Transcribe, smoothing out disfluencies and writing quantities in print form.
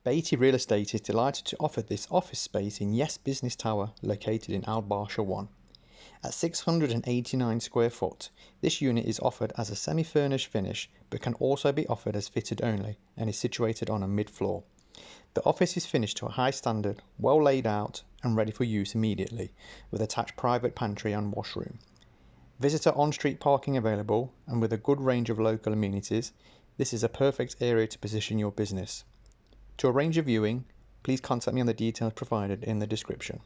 Bayti Real Estate is delighted to offer this office space in Yes Business Tower located in Barsha 1. At 689 square foot, this unit is offered as a semi-furnished finish but can also be offered as fitted only and is situated on a mid-floor. The office is finished to a high standard, well laid out and ready for use immediately, with attached private pantry and washroom. Visitor on-street parking available, and with a good range of local amenities, this is a perfect area to position your business. To arrange a viewing, please contact me on the details provided in the description.